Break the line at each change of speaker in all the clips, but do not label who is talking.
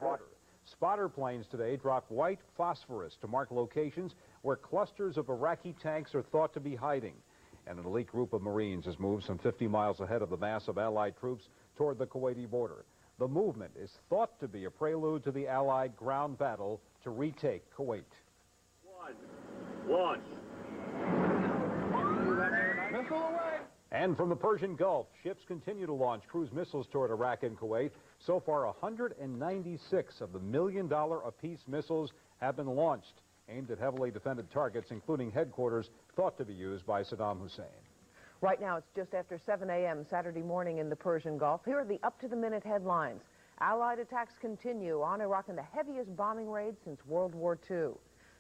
border. Spotter planes today dropped white phosphorus to mark locations where clusters of Iraqi tanks are thought to be hiding. And an elite group of Marines has moved some 50 miles ahead of the mass of Allied troops toward the Kuwaiti border. The movement is thought to be a prelude to the Allied ground battle to retake Kuwait.
Launch.
Missile away. And from the Persian Gulf, ships continue to launch cruise missiles toward Iraq and Kuwait. So far, 196 of the $1 million apiece missiles have been launched, aimed at heavily defended targets, including headquarters thought to be used by Saddam Hussein.
Right now, it's just after 7 a.m. Saturday morning in the Persian Gulf. Here are the up-to-the-minute headlines. Allied attacks continue on Iraq in the heaviest bombing raid since World War II.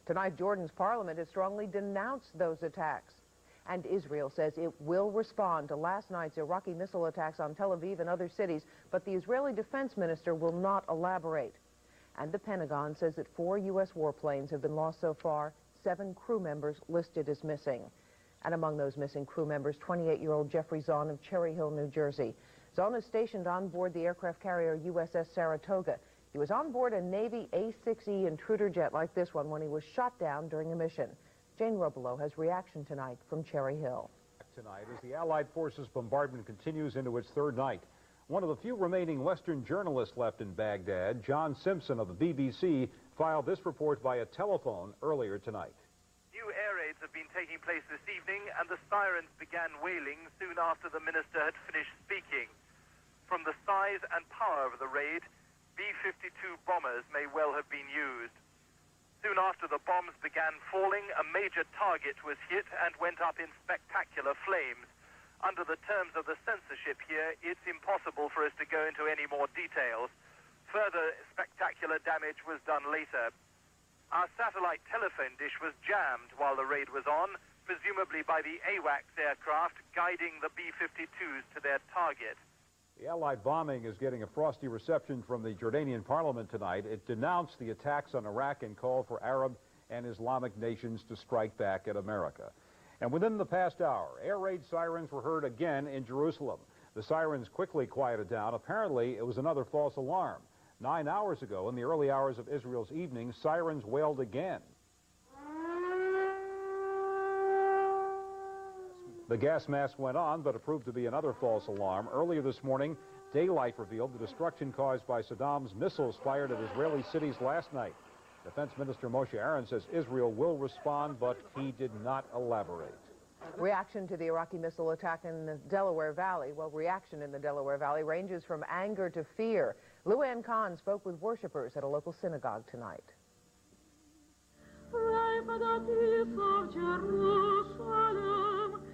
Tonight, Jordan's parliament has strongly denounced those attacks. And Israel says it will respond to last night's Iraqi missile attacks on Tel Aviv and other cities, but the Israeli defense minister will not elaborate. And the Pentagon says that 4 U.S. warplanes have been lost so far, 7 crew members listed as missing. And among those missing crew members, 28-year-old Jeffrey Zahn of Cherry Hill, New Jersey. Zahn is stationed on board the aircraft carrier USS Saratoga. He was on board a Navy A-6E intruder jet like this one when he was shot down during a mission. Jane Robelo has reaction tonight from Cherry Hill.
Tonight, as the Allied forces bombardment continues into its third night, one of the few remaining Western journalists left in Baghdad, John Simpson of the BBC, filed this report via telephone earlier tonight.
New air raids have been taking place this evening, and the sirens began wailing soon after the minister had finished speaking. From the size and power of the raid, B-52 bombers may well have been used. Soon after the bombs began falling, a major target was hit and went up in spectacular flames. Under the terms of the censorship here, it's impossible for us to go into any more details. Further spectacular damage was done later. Our satellite telephone dish was jammed while the raid was on, presumably by the AWACS aircraft guiding the B-52s to their target.
The Allied bombing is getting a frosty reception from the Jordanian parliament tonight. It denounced the attacks on Iraq and called for Arab and Islamic nations to strike back at America. And within the past hour, air raid sirens were heard again in Jerusalem. The sirens quickly quieted down. Apparently, it was another false alarm. 9 hours ago, in the early hours of Israel's evening, sirens wailed again. The gas mask went on, but it proved to be another false alarm. Earlier this morning, daylight revealed the destruction caused by Saddam's missiles fired at Israeli cities last night. Defense Minister Moshe Aaron says Israel will respond, but he did not elaborate.
Reaction to the Iraqi missile attack in the Delaware Valley. Well, reaction in the Delaware Valley ranges from anger to fear. Luann Khan spoke with worshipers at a local synagogue tonight.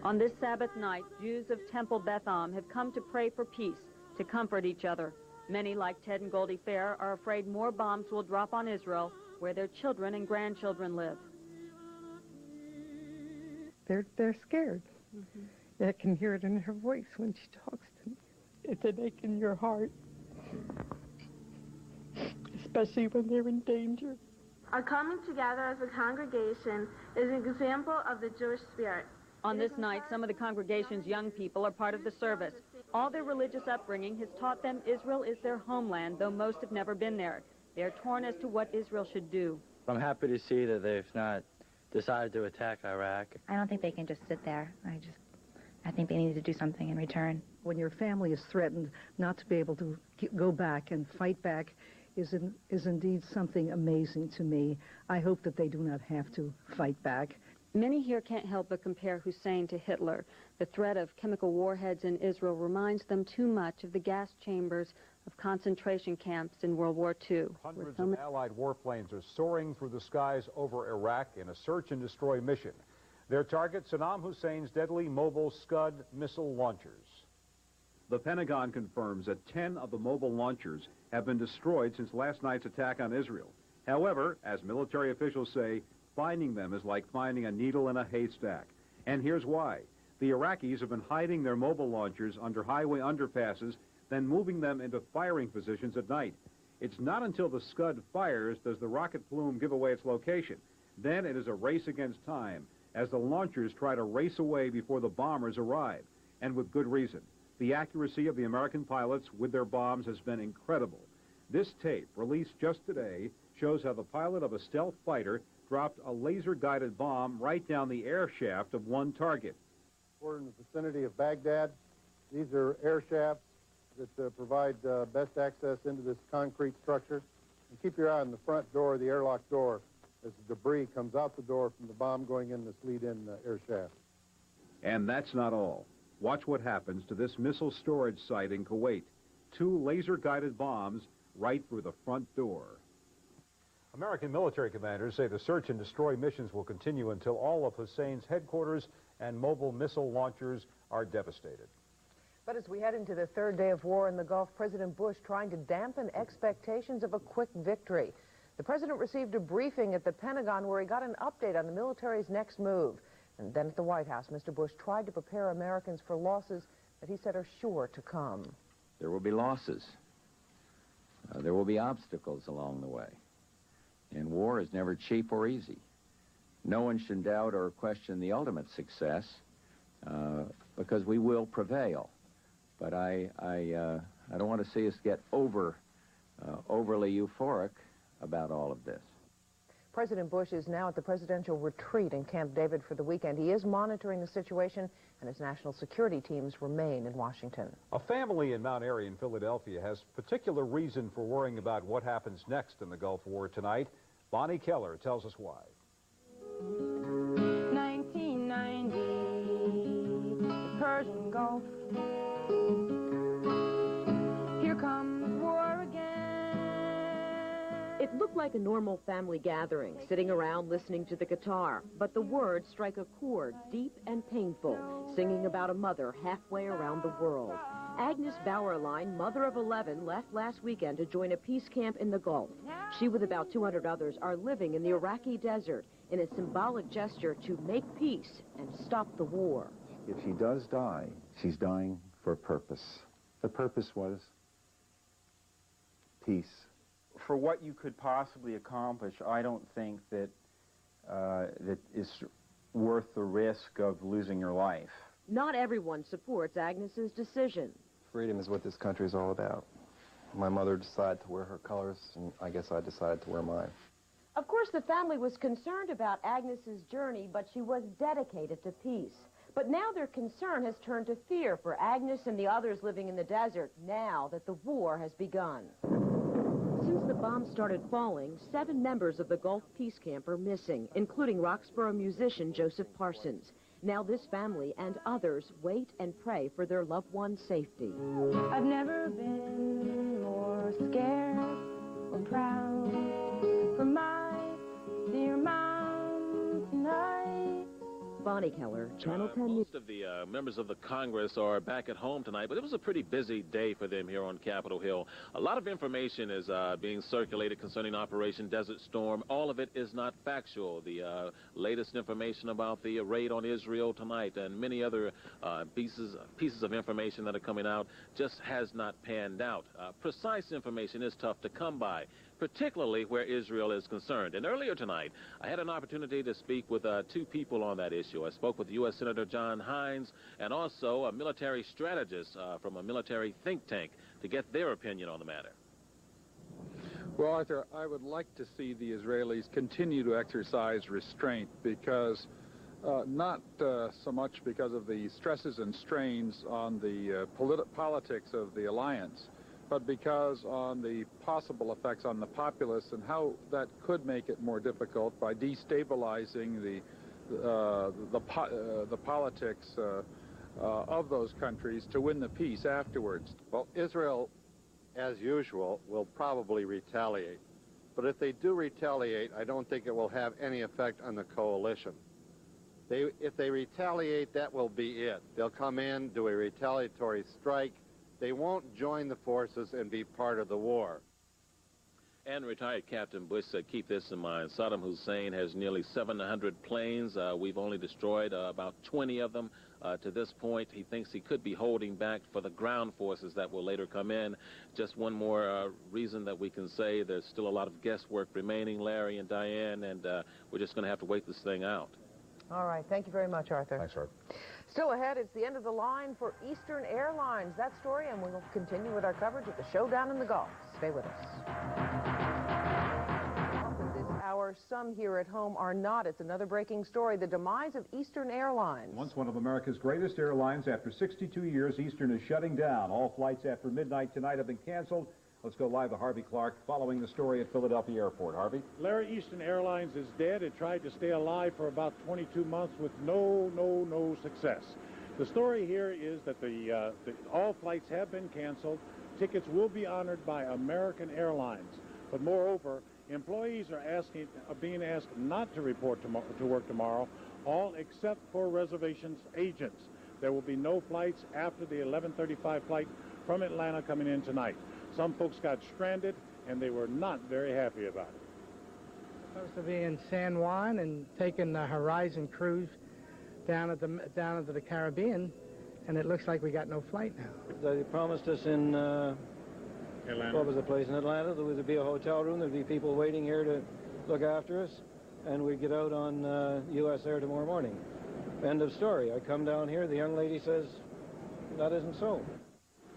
On this Sabbath night, Jews of Temple Beth Am have come to pray for peace, to comfort each other. Many, like Ted and Goldie Fair, are afraid more bombs will drop on Israel, where their children and grandchildren live.
They're scared. I can hear it in her voice when she talks to me. It's an ache in your heart, especially when they're in danger.
Our coming together as a congregation is an example of the Jewish spirit.
On this night, some of the congregation's young people are part of the service. All their religious upbringing has taught them Israel is their homeland, though most have never been there. They are torn as to what Israel should do.
I'm happy to see that they've not decided to attack Iraq.
I don't think they can just sit there. I think they need to do something in return.
When your family is threatened, not to be able to go back and fight back is indeed something amazing to me. I hope that they do not have to fight back.
Many here can't help but compare Hussein to Hitler. The threat of chemical warheads in Israel reminds them too much of the gas chambers of concentration camps in World War II.
Hundreds of Allied warplanes are soaring through the skies over Iraq in a search and destroy mission. Their target, Saddam Hussein's deadly mobile Scud missile launchers. The Pentagon confirms that 10 of the mobile launchers have been destroyed since last night's attack on Israel. However, as military officials say, finding them is like finding a needle in a haystack. And here's why. The Iraqis have been hiding their mobile launchers under highway underpasses, then moving them into firing positions at night. It's not until the Scud fires does the rocket plume give away its location. Then it is a race against time, as the launchers try to race away before the bombers arrive, and with good reason. The accuracy of the American pilots with their bombs has been incredible. This tape, released just today, shows how the pilot of a stealth fighter dropped a laser-guided bomb right down the air shaft of one target.
We're in the vicinity of Baghdad. These are air shafts that provide best access into this concrete structure. And keep your eye on the front door, the airlock door, as the debris comes out the door from the bomb going in this lead-in air shaft.
And that's not all. Watch what happens to this missile storage site in Kuwait. 2 laser-guided bombs right through the front door. American military commanders say the search and destroy missions will continue until all of Hussein's headquarters and mobile missile launchers are devastated.
But as we head into the third day of war in the Gulf, President Bush trying to dampen expectations of a quick victory. The president received a briefing at the Pentagon where he got an update on the military's next move. And then at the White House, Mr. Bush tried to prepare Americans for losses that he said are sure to come.
There will be losses. There will be obstacles along the way. And war is never cheap or easy. No one should doubt or question the ultimate success because we will prevail. But I don't want to see us get overly euphoric about all of this.
President Bush is now at the presidential retreat in Camp David for the weekend. He is monitoring the situation, and his national security teams remain in Washington.
A family in Mount Airy in Philadelphia has particular reason for worrying about what happens next in the Gulf War tonight. Bonnie Keller tells us why.
1990, the Persian Gulf. Here comes war again.
It looked like a normal family gathering, sitting around listening to the guitar, but the words strike a chord deep and painful, singing about a mother halfway around the world. Agnes Bauerlein, mother of 11, left last weekend to join a peace camp in the Gulf. She, with about 200 others, are living in the Iraqi desert in a symbolic gesture to make peace and stop the war.
If she does die, she's dying for a purpose. The purpose was peace.
For what you could possibly accomplish, I don't think that that is worth the risk of losing your life.
Not everyone supports Agnes's decision.
Freedom is what this country is all about. My mother decided to wear her colors, and I guess I decided to wear mine.
Of course, the family was concerned about Agnes's journey, but she was dedicated to peace. But now their concern has turned to fear for Agnes and the others living in the desert now that the war has begun. Since the bombs started falling, 7 members of the Gulf Peace Camp are missing, including Roxborough musician Joseph Parsons. Now this family and others wait and pray for their loved one's safety.
I've never been more scared or proud for my dear mom tonight.
Bonnie Keller, Channel 10 News.
Most of the members of the Congress are back at home tonight, but it was a pretty busy day for them here on Capitol Hill. A lot of information is being circulated concerning Operation Desert Storm. All of it is not factual. The latest information about the raid on Israel tonight and many other pieces of information that are coming out just has not panned out. Precise information is tough to come by, particularly where Israel is concerned. And earlier tonight, I had an opportunity to speak with 2 people on that issue. I spoke with U.S. Senator John Hines and also a military strategist from a military think tank to get their opinion on the matter.
Well, Arthur, I would like to see the Israelis continue to exercise restraint because not so much because of the stresses and strains on the politics of the alliance, but because on the possible effects on the populace and how that could make it more difficult by destabilizing the politics of those countries to win the peace afterwards.
Well, Israel, as usual, will probably retaliate. But if they do retaliate, I don't think it will have any effect on the coalition. If they retaliate, that will be it. They'll come in, do a retaliatory strike. They won't join the forces and be part of the war.
And retired Captain Bush said, keep this in mind. Saddam Hussein has nearly 700 planes. We've only destroyed about 20 of them to this point. He thinks he could be holding back for the ground forces that will later come in. Just one more reason that we can say there's still a lot of guesswork remaining, Larry and Diane, and we're just going to have to wait this thing out.
All right. Thank you very much, Arthur.
Thanks, Arthur.
Still ahead, it's the end of the line for Eastern Airlines. That story, and we'll continue with our coverage of the showdown in the Gulf. Stay with us. This hour, some here at home are not. It's another breaking story, the demise of Eastern Airlines.
Once one of America's greatest airlines, after 62 years, Eastern is shutting down. All flights after midnight tonight have been canceled. Let's go live to Harvey Clark following the story at Philadelphia Airport. Harvey?
Larry, Eastern Airlines is dead. It tried to stay alive for about 22 months with no success. The story here is that all flights have been canceled. Tickets will be honored by American Airlines. But moreover, employees are being asked not to report to work tomorrow, all except for reservations agents. There will be no flights after the 11:35 flight from Atlanta coming in tonight. Some folks got stranded, and they were not very happy about it.
Supposed to be in San Juan and taking the Horizon cruise down into the Caribbean, and it looks like we got no flight now.
They promised us in
Atlanta.
What was the place in Atlanta? There would be a hotel room. There'd be people waiting here to look after us, and we'd get out on U.S. Air tomorrow morning. End of story. I come down here. The young lady says that isn't so.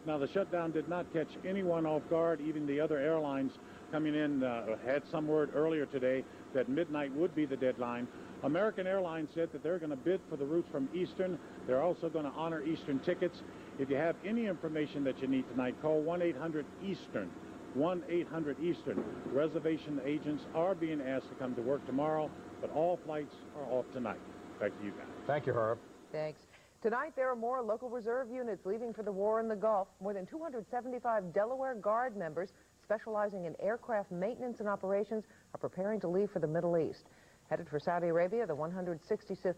Now, the shutdown did not catch anyone off guard. Even the other airlines coming in had some word earlier today that midnight would be the deadline. American Airlines said that they're going to bid for the routes from Eastern. They're also going to honor Eastern tickets. If you have any information that you need tonight, call 1-800-EASTERN. 1-800-EASTERN. Reservation agents are being asked to come to work tomorrow, but all flights are off tonight. Back to you guys.
Thank you, Herb.
Thanks. Tonight, there are more local reserve units leaving for the war in the Gulf. More than 275 Delaware Guard members specializing in aircraft maintenance and operations are preparing to leave for the Middle East. Headed for Saudi Arabia, the 166th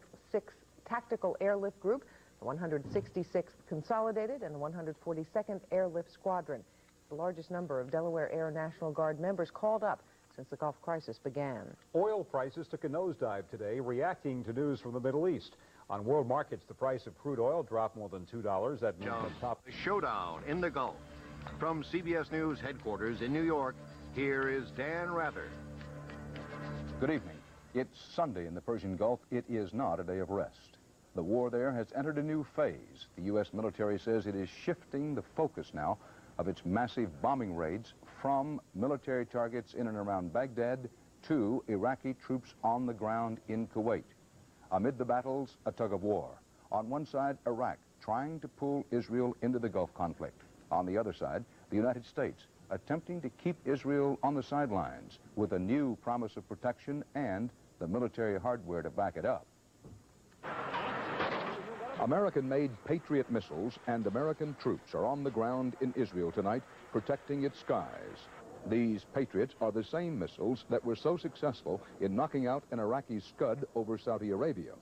Tactical Airlift Group, the 166th Consolidated, and the 142nd Airlift Squadron. The largest number of Delaware Air National Guard members called up since the Gulf crisis began.
Oil prices took a nosedive today, reacting to news from the Middle East. On world markets, the price of crude oil dropped more than $2. That means the top
showdown in the Gulf. From CBS News headquarters in New York, here is Dan Rather.
Good evening. It's Sunday in the Persian Gulf. It is not a day of rest. The war there has entered a new phase. The U.S. military says it is shifting the focus now of its massive bombing raids from military targets in and around Baghdad to Iraqi troops on the ground in Kuwait. Amid the battles, a tug of war. On one side, Iraq, trying to pull Israel into the Gulf conflict. On the other side, the United States, attempting to keep Israel on the sidelines with a new promise of protection and the military hardware to back it up. American-made Patriot missiles and American troops are on the ground in Israel tonight, protecting its skies. These Patriots are the same missiles that were so successful in knocking out an Iraqi Scud over Saudi Arabia.